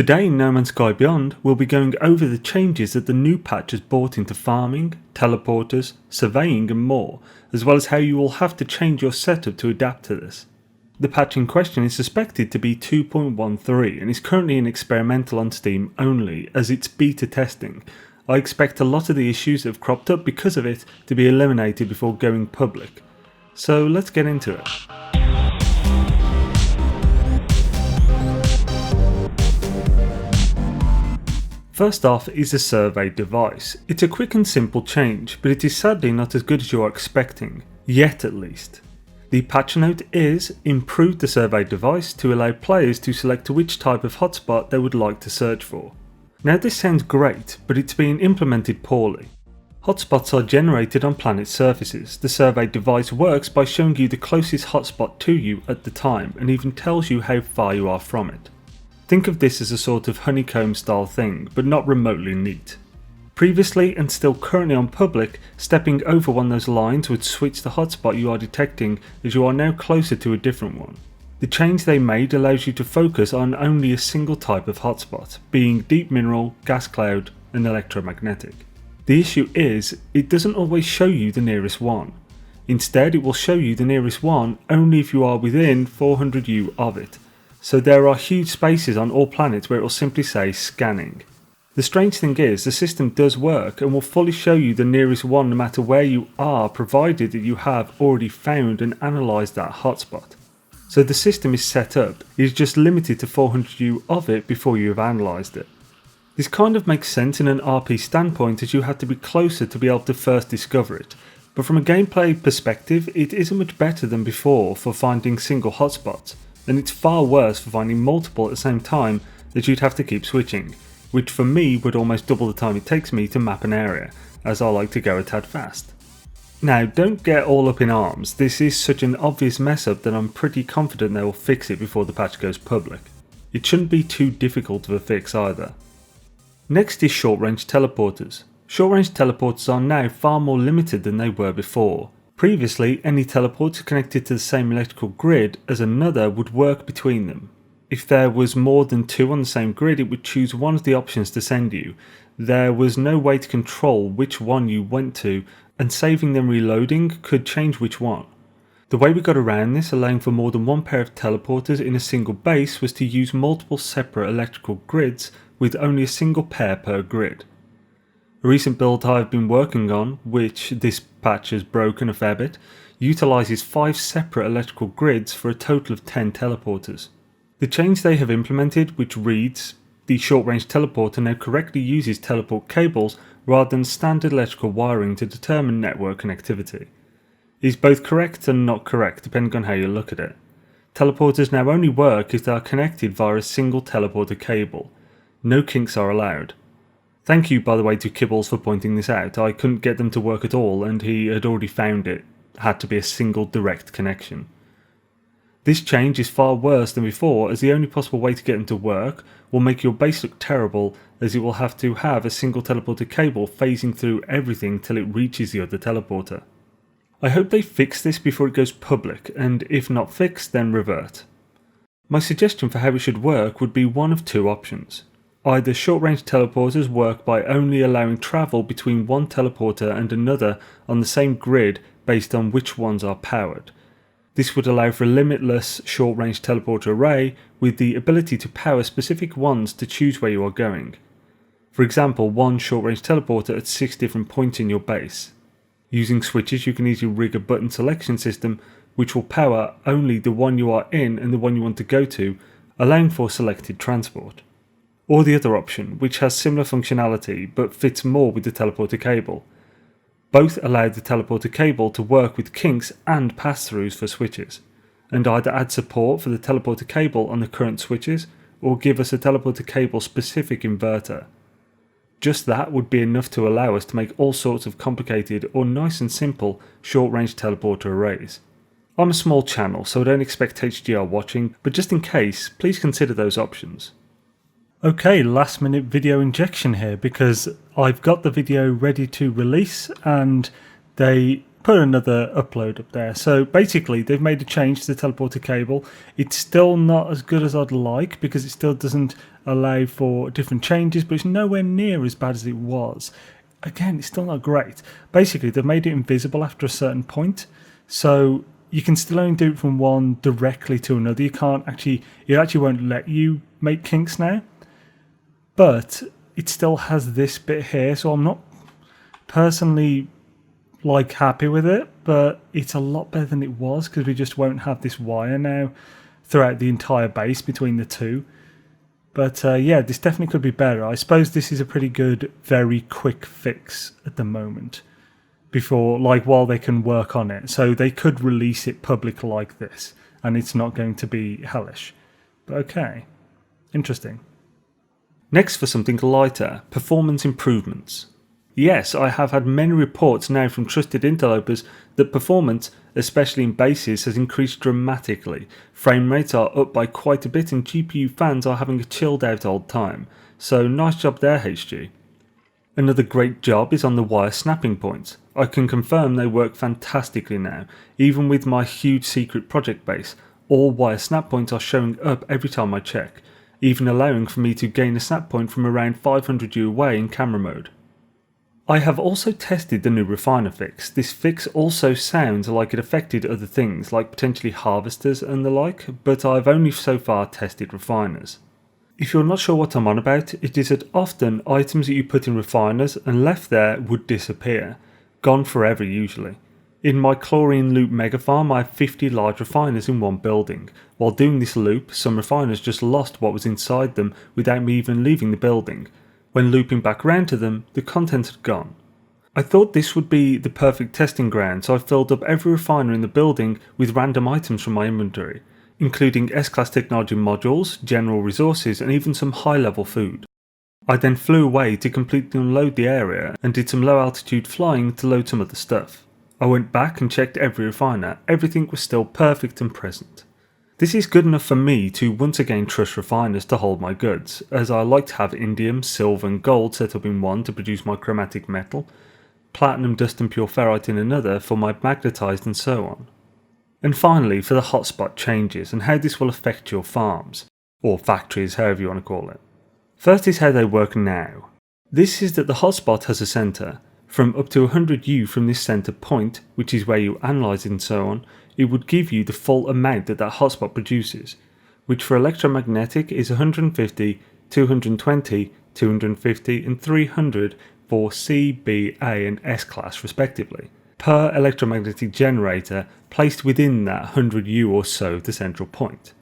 Today in No Man's Sky Beyond, we'll be going over the changes that the new patch has brought into farming, teleporters, surveying and more, as well as how you will have to change your setup to adapt to this. The patch in question is suspected to be 2.13 and is currently in experimental on Steam only, as it's beta testing. I expect a lot of the issues that have cropped up because of it to be eliminated before going public. So let's get into it. First off is the survey device. It's a quick and simple change, but it is sadly not as good as you are expecting, yet at least. The patch note is, improve the survey device to allow players to select which type of hotspot they would like to search for. Now this sounds great, but it's being implemented poorly. Hotspots are generated on planet surfaces. The survey device works by showing you the closest hotspot to you at the time and even tells you how far you are from it. Think of this as a sort of honeycomb style thing, but not remotely neat. Previously and still currently on public, stepping over one of those lines would switch the hotspot you are detecting, as you are now closer to a different one. The change they made allows you to focus on only a single type of hotspot, being deep mineral, gas cloud and electromagnetic. The issue is, it doesn't always show you the nearest one. Instead it will show you the nearest one only if you are within 400 U of it. So there are huge spaces on all planets where it will simply say scanning. The strange thing is, the system does work and will fully show you the nearest one no matter where you are, provided that you have already found and analysed that hotspot. So the system is set up, it is just limited to 400 U of it before you have analysed it. This kind of makes sense in an RP standpoint, as you have to be closer to be able to first discover it, but from a gameplay perspective it isn't much better than before for finding single hotspots. And it's far worse for finding multiple at the same time that you'd have to keep switching, which for me would almost double the time it takes me to map an area, as I like to go a tad fast. Now don't get all up in arms, this is such an obvious mess up that I'm pretty confident they will fix it before the patch goes public. It shouldn't be too difficult of a fix either. Next is short range teleporters. Short range teleporters are now far more limited than they were before. Previously, any teleporter connected to the same electrical grid as another would work between them. If there was more than two on the same grid, it would choose one of the options to send you. There was no way to control which one you went to, and saving them reloading could change which one. The way we got around this, allowing for more than one pair of teleporters in a single base, was to use multiple separate electrical grids with only a single pair per grid. A recent build I have been working on, which this patch has broken a fair bit, utilises 5 separate electrical grids for a total of 10 teleporters. The change they have implemented, which reads, the short range teleporter now correctly uses teleport cables rather than standard electrical wiring to determine network connectivity, is both correct and not correct depending on how you look at it. Teleporters now only work if they are connected via a single teleporter cable. No kinks are allowed. Thank you by the way to Kibbles for pointing this out. I couldn't get them to work at all and he had already found it had to be a single direct connection. This change is far worse than before, as the only possible way to get them to work will make your base look terrible, as it will have to have a single teleporter cable phasing through everything till it reaches the other teleporter. I hope they fix this before it goes public, and if not fixed then revert. My suggestion for how it should work would be one of two options. Either short range teleporters work by only allowing travel between one teleporter and another on the same grid based on which ones are powered. This would allow for a limitless short range teleporter array with the ability to power specific ones to choose where you are going. For example, one short range teleporter at 6 different points in your base. Using switches you can easily rig a button selection system which will power only the one you are in and the one you want to go to, allowing for selected transport. Or the other option, which has similar functionality but fits more with the teleporter cable. Both allow the teleporter cable to work with kinks and pass-throughs for switches, and either add support for the teleporter cable on the current switches or give us a teleporter cable specific inverter. Just that would be enough to allow us to make all sorts of complicated or nice and simple short range teleporter arrays. I'm a small channel so I don't expect HDR watching, but just in case, please consider those options. Okay, last minute video injection here because I've got the video ready to release and they put another upload up there. So basically they've made a change to the teleporter cable. It's still not as good as I'd like because it still doesn't allow for different changes, but it's nowhere near as bad as it was. Again, it's still not great. Basically, they've made it invisible after a certain point, so you can still only do it from one directly to another. You can't actually, it actually won't let you make kinks now, but it still has this bit here, so I'm not personally happy with it, but it's a lot better than it was because we just won't have this wire now throughout the entire base between the two. But yeah, this definitely could be better. I suppose this is a pretty good, very quick fix at the moment before, while they can work on it. So they could release it public like this and it's not going to be hellish. But okay, interesting. Next, for something lighter, performance improvements. Yes, I have had many reports now from trusted interlopers that performance, especially in bases, has increased dramatically. Frame rates are up by quite a bit and GPU fans are having a chilled out old time. So nice job there, HG. Another great job is on the wire snapping points. I can confirm they work fantastically now. Even with my huge secret project base, all wire snap points are showing up every time I check, even allowing for me to gain a snap point from around 500 U away in camera mode. I have also tested the new refiner fix. This fix also sounds like it affected other things, like potentially harvesters and the like, but I've only so far tested refiners. If you're not sure what I'm on about, it is that often items that you put in refiners and left there would disappear, gone forever usually. In my chlorine loop mega farm I have 50 large refiners in one building. While doing this loop, some refiners just lost what was inside them without me even leaving the building. When looping back round to them, the contents had gone. I thought this would be the perfect testing ground, so I filled up every refiner in the building with random items from my inventory, including S-Class technology modules, general resources and even some high-level food. I then flew away to completely unload the area and did some low-altitude flying to load some other stuff. I went back and checked every refiner, everything was still perfect and present. This is good enough for me to once again trust refiners to hold my goods, as I like to have indium, silver and gold set up in one to produce my chromatic metal, platinum, dust and pure ferrite in another for my magnetized and so on. And finally, for the hotspot changes and how this will affect your farms, or factories, however you want to call it. First is how they work now. This is that the hotspot has a center. From up to 100 U from this center point, which is where you analyze it and so on, it would give you the full amount that hotspot produces, which for electromagnetic is 150, 220, 250 and 300 for C, B, A and S class respectively, per electromagnetic generator placed within that 100 U or so of the central point.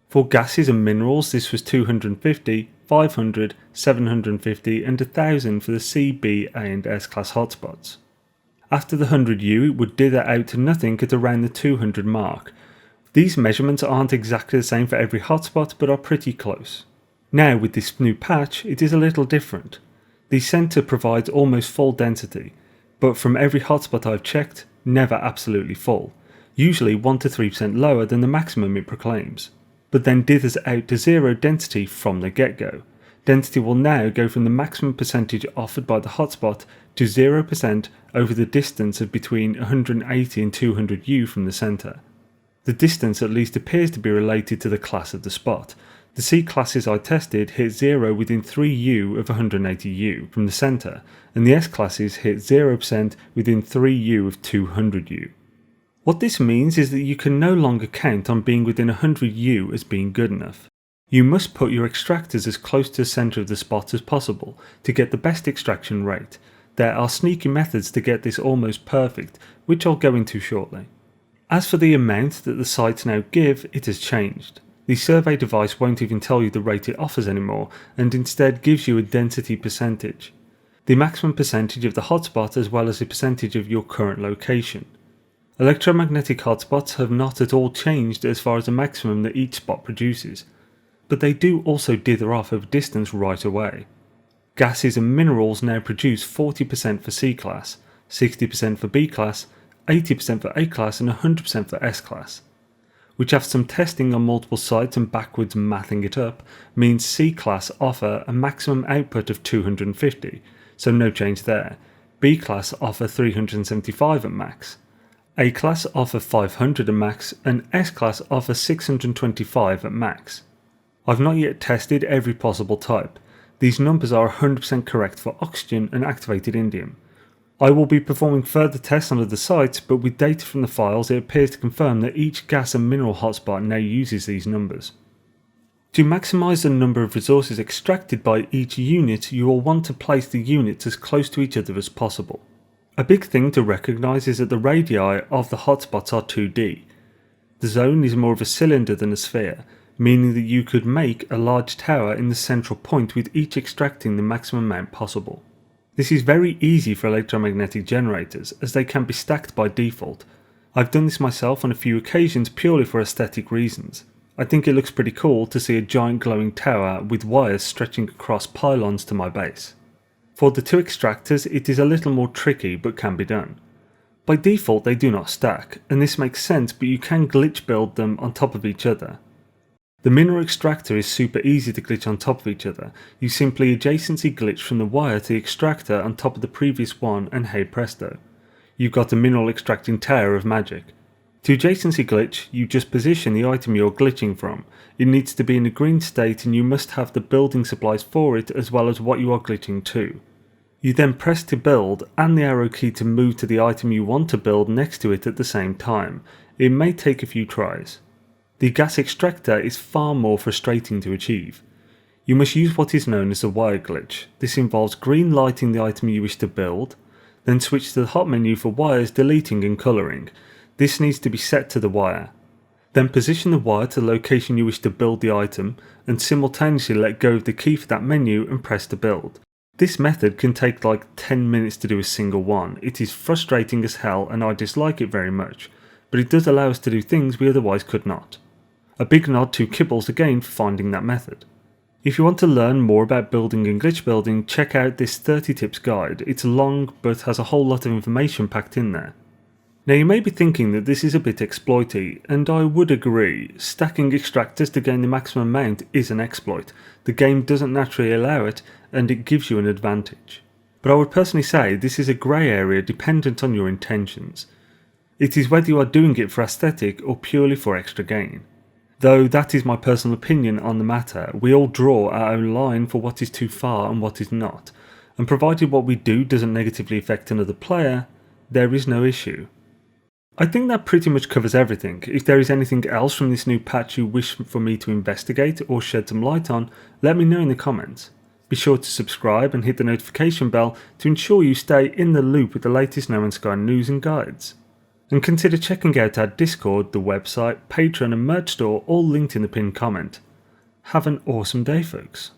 For gases and minerals this was 250, 500, 750 and 1000 for the C, B, A and S class hotspots. After the 100 U it would dither out to nothing at around the 200 mark. These measurements aren't exactly the same for every hotspot but are pretty close. Now with this new patch it is a little different. The center provides almost full density, but from every hotspot I've checked, never absolutely full, usually 1 to 3% lower than the maximum it proclaims, but then dithers out to zero density from the get-go. Density will now go from the maximum percentage offered by the hotspot to 0% over the distance of between 180 and 200 U from the center. The distance at least appears to be related to the class of the spot. The C classes I tested hit 0 within 3 U of 180 U from the center, and the S classes hit 0% within 3 U of 200 U. What this means is that you can no longer count on being within 100 U as being good enough. You must put your extractors as close to the center of the spot as possible to get the best extraction rate. There are sneaky methods to get this almost perfect, which I'll go into shortly. As for the amount that the sites now give, it has changed. The survey device won't even tell you the rate it offers anymore, and instead gives you a density percentage. The maximum percentage of the hotspot as well as the percentage of your current location. Electromagnetic hotspots have not at all changed as far as the maximum that each spot produces, but they do also dither off of distance right away. Gases and minerals now produce 40% for C class, 60% for B class, 80% for A class and 100% for S class, which after some testing on multiple sites and backwards mathing it up, means C class offer a maximum output of 250, so no change there. B class offer 375 at max. A class offer 500 at max and S class offer 625 at max. I've not yet tested every possible type. These numbers are 100% correct for oxygen and activated indium. I will be performing further tests on other sites, but with data from the files it appears to confirm that each gas and mineral hotspot now uses these numbers. To maximise the number of resources extracted by each unit, you will want to place the units as close to each other as possible. A big thing to recognise is that the radii of the hotspots are 2D. The zone is more of a cylinder than a sphere, meaning that you could make a large tower in the central point with each extracting the maximum amount possible. This is very easy for electromagnetic generators as they can be stacked by default. I've done this myself on a few occasions purely for aesthetic reasons. I think it looks pretty cool to see a giant glowing tower with wires stretching across pylons to my base. For the two extractors it is a little more tricky but can be done. By default they do not stack, and this makes sense, but you can glitch build them on top of each other. The mineral extractor is super easy to glitch on top of each other. You simply adjacency glitch from the wire to the extractor on top of the previous one and hey presto. You've got a mineral extracting tower of magic. To adjacency glitch, you just position the item you're glitching from. It needs to be in a green state and you must have the building supplies for it as well as what you are glitching to. You then press to build and the arrow key to move to the item you want to build next to it at the same time. It may take a few tries. The gas extractor is far more frustrating to achieve. You must use what is known as the wire glitch. This involves green lighting the item you wish to build, then switch to the hot menu for wires deleting and colouring. This needs to be set to the wire. Then position the wire to the location you wish to build the item and simultaneously let go of the key for that menu and press to build. This method can take like 10 minutes to do a single one. It is frustrating as hell and I dislike it very much, but it does allow us to do things we otherwise could not. A big nod to Kibbles again for finding that method. If you want to learn more about building and glitch building, check out this 30 tips guide. It's long but has a whole lot of information packed in there. Now you may be thinking that this is a bit exploity, and I would agree. Stacking extractors to gain the maximum amount is an exploit. The game doesn't naturally allow it and it gives you an advantage. But I would personally say this is a grey area dependent on your intentions. It is whether you are doing it for aesthetic or purely for extra gain. Though that is my personal opinion on the matter. We all draw our own line for what is too far and what is not, and provided what we do doesn't negatively affect another player, there is no issue. I think that pretty much covers everything. If there is anything else from this new patch you wish for me to investigate or shed some light on, let me know in the comments. Be sure to subscribe and hit the notification bell to ensure you stay in the loop with the latest No Man's Sky news and guides. And consider checking out our Discord, the website, Patreon and merch store, all linked in the pinned comment. Have an awesome day folks.